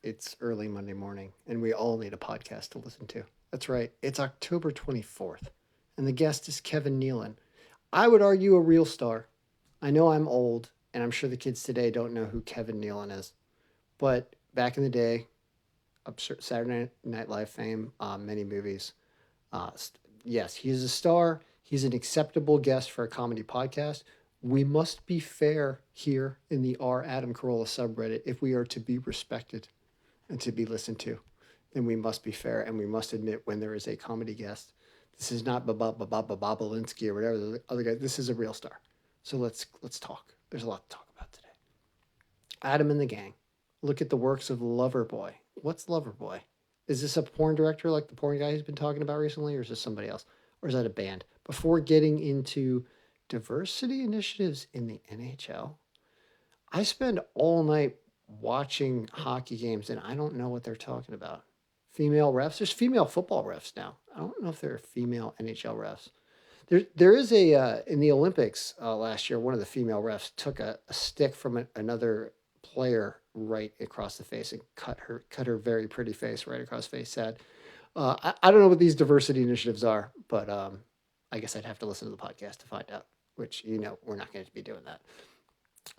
It's early Monday morning, and we all need a podcast to listen to. That's right, it's October 24th, and the guest is Kevin Nealon. I would argue a real star. I know I'm old, and I'm sure the kids today don't know who Kevin Nealon is, but back in the day, Saturday Night Live fame, many movies. Uh, yes, he's a star. He's an acceptable guest for a comedy podcast. We must be fair here in the AdamCarolla subreddit if we are to be respected and to be listened to. Then we must be fair and we must admit when there is a comedy guest. This is not Babalinsky or whatever the other guy. This is a real star. So let's talk. There's a lot to talk about today. Adam and the gang. Look at the works of Loverboy. What's Loverboy? Is this a porn director like the porn guy who's been talking about recently, or is this somebody else? Or is that a band? Before getting into diversity initiatives in the NHL, I spend all night watching hockey games and I don't know what they're talking about. Female refs. There's female football refs now. I don't know if there are female NHL refs. There is a in the Olympics last year. One of the female refs took a stick from another player right across the face and cut her very pretty face right across the face. Sad. I don't know what these diversity initiatives are, but I guess I'd have to listen to the podcast to find out. Which we're not going to be doing that.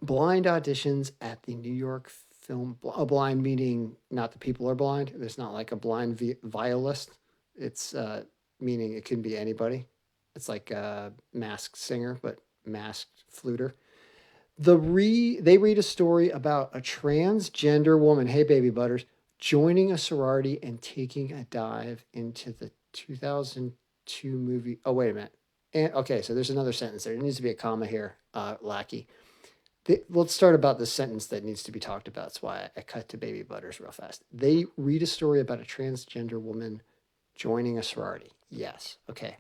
Blind auditions at the New York Film. A blind meaning not the people are blind. There's not like a blind violist. It's meaning it can be anybody. It's like a masked singer, but masked fluter. They read a story about a transgender woman. Hey, baby butters, joining a sorority and taking a dive into the 2002 movie. Oh, wait a minute. And okay, so there's another sentence there. There needs to be a comma here, lackey. Let's start about the sentence that needs to be talked about. That's why I cut to baby butters real fast. They read a story about a transgender woman joining a sorority. Yes. Okay.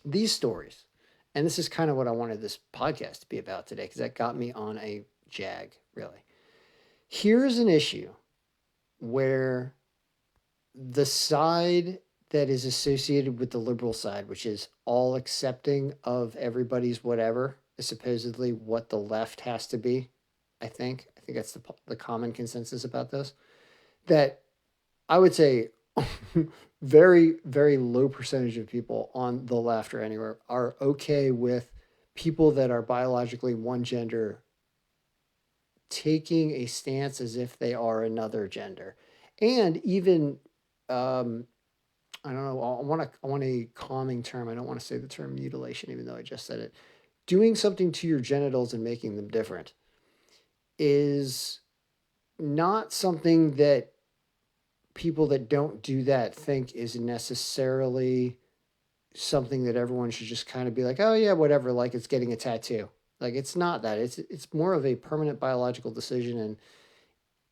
These stories, and this is kind of what I wanted this podcast to be about today because that got me on a jag, really. Here's an issue where the side that is associated with the liberal side, which is all accepting of everybody's whatever, is supposedly what the left has to be. I think that's the common consensus about this. That I would say very, very low percentage of people on the left or anywhere are okay with people that are biologically one gender taking a stance as if they are another gender. And even, I don't know, I want a calming term. I don't want to say the term mutilation, even though I just said it. Doing something to your genitals and making them different is not something that people that don't do that think is necessarily something that everyone should just kind of be like, oh yeah, whatever, like it's getting a tattoo. Like it's not that. It's more of a permanent biological decision,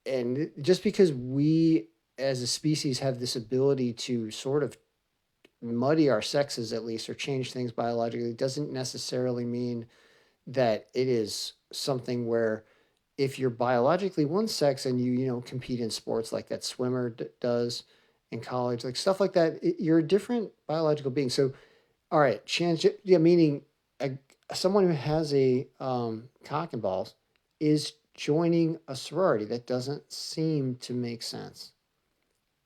and just because we as a species have this ability to sort of muddy our sexes at least or change things biologically doesn't necessarily mean that it is something where if you're biologically one sex and you compete in sports like that swimmer does in college, like stuff like that, you're a different biological being. So, all right, yeah, meaning a, someone who has a cock and balls is joining a sorority. That doesn't seem to make sense.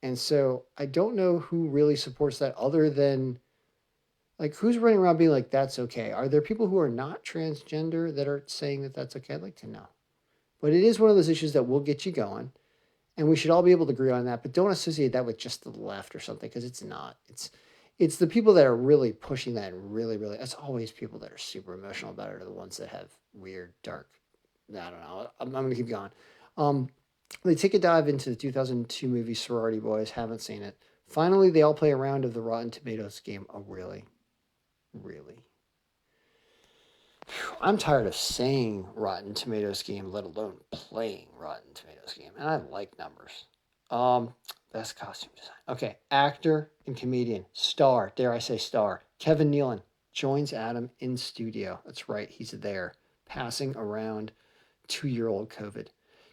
And so I don't know who really supports that other than like who's running around being like, that's okay. Are there people who are not transgender that are saying that that's okay? I'd like to know. But it is one of those issues that will get you going. And we should all be able to agree on that. But don't associate that with just the left or something because it's not. It's the people that are really pushing that and really, really, it's always people that are super emotional about it are the ones that have weird, dark, I don't know. I'm going to keep going. Um, they take a dive into the 2002 movie Sorority Boys. Haven't seen it. Finally, they all play a round of the Rotten Tomatoes game. Oh, really? Really? I'm tired of saying Rotten Tomatoes game, let alone playing Rotten Tomatoes game. And I like numbers. Best costume design. Okay, actor and comedian, star, dare I say star, Kevin Nealon joins Adam in studio. That's right, he's there, passing around 2-year-old COVID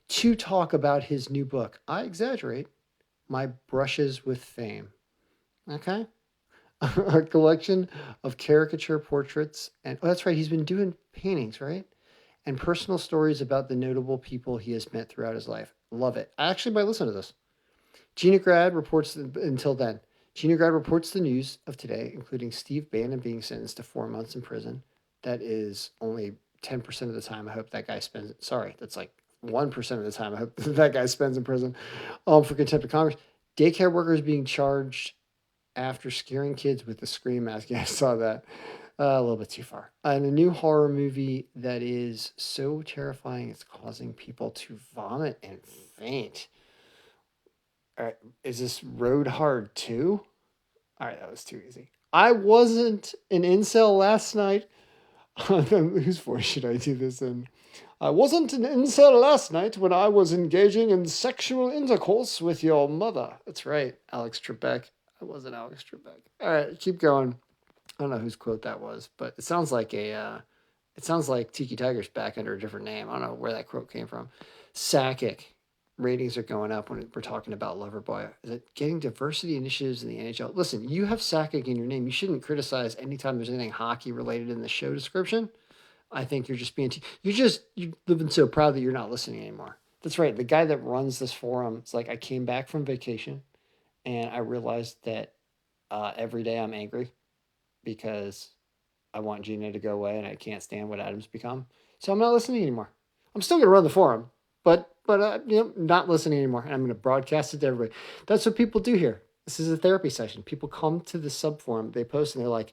to talk about his new book. I exaggerate, My Brushes with Fame. Okay, a collection of caricature portraits. And oh, that's right, he's been doing paintings, right? and personal stories about the notable people he has met throughout his life. Love it. I actually might listen to this. Gina Grad reports until then. Gina Grad reports the news of today, including Steve Bannon being sentenced to 4 months in prison. That is only 10% of the time I hope that guy spends. Sorry, that's like 1% of the time I hope that guy spends in prison for contempt of Congress. Daycare workers being charged after scaring kids with the scream mask. Yeah, I saw that. A little bit too far. And a new horror movie that is so terrifying it's causing people to vomit and faint. All right, is this Road Hard 2? All right, that was too easy. I wasn't an incel last night. Whose voice should I do this in? I wasn't an incel last night when I was engaging in sexual intercourse with your mother. That's right, Alex Trebek. I wasn't Alex Trebek. All right, keep going. I don't know whose quote that was, but it sounds like Tiki Tiger's back under a different name. I don't know where that quote came from. Sakic. Ratings are going up when we're talking about Loverboy. Is it getting diversity initiatives in the NHL? Listen, you have Sakic in your name. You shouldn't criticize anytime there's anything hockey related in the show description. I think you're just being you're living so proud that you're not listening anymore. That's right. The guy that runs this forum, it's like I came back from vacation and I realized that every day I'm angry because I want Gina to go away and I can't stand what Adam's become. So I'm not listening anymore. I'm still going to run the forum, but not listening anymore. And I'm going to broadcast it to everybody. That's what people do here. This is a therapy session. People come to the sub forum, they post, and they're like,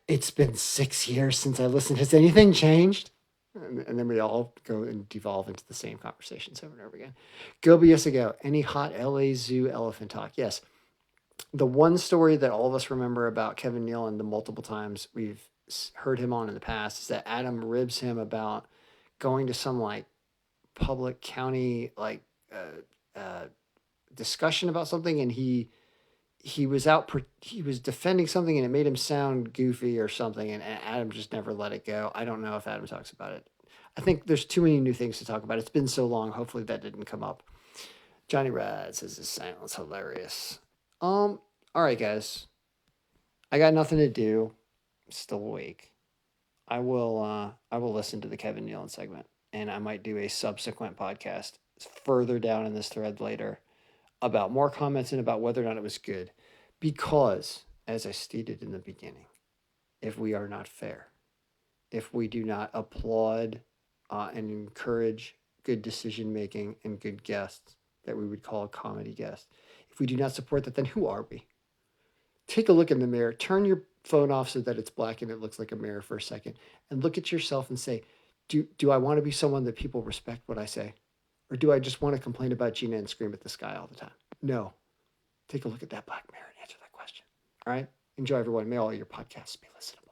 "It's been 6 years since I listened. Has anything changed?" And then we all go and devolve into the same conversations over and over again. Go be yes go. Any hot LA Zoo elephant talk? Yes. The one story that all of us remember about Kevin Nealon, the multiple times we've heard him on in the past, is that Adam ribs him about going to some like public county discussion about something, and he was defending something, and it made him sound goofy or something, and Adam just never let it go. I don't know if Adam talks about it. I think there's too many new things to talk about. It's been so long. Hopefully that didn't come up. Johnny Rad says his silence hilarious. All right, guys. I got nothing to do. I'm still awake. I will listen to the Kevin Nealon segment, and I might do a subsequent podcast further down in this thread later about more comments and about whether or not it was good. Because, as I stated in the beginning, if we are not fair, if we do not applaud and encourage good decision making and good guests that we would call a comedy guest, if we do not support that, then who are we? Take a look in the mirror. Turn your phone off so that it's black and it looks like a mirror for a second, and look at yourself and say, do I want to be someone that people respect what I say? Or do I just want to complain about Gina and scream at the sky all the time? No. Take a look at that black mirror and answer that question. All right? Enjoy, everyone. May all your podcasts be listenable.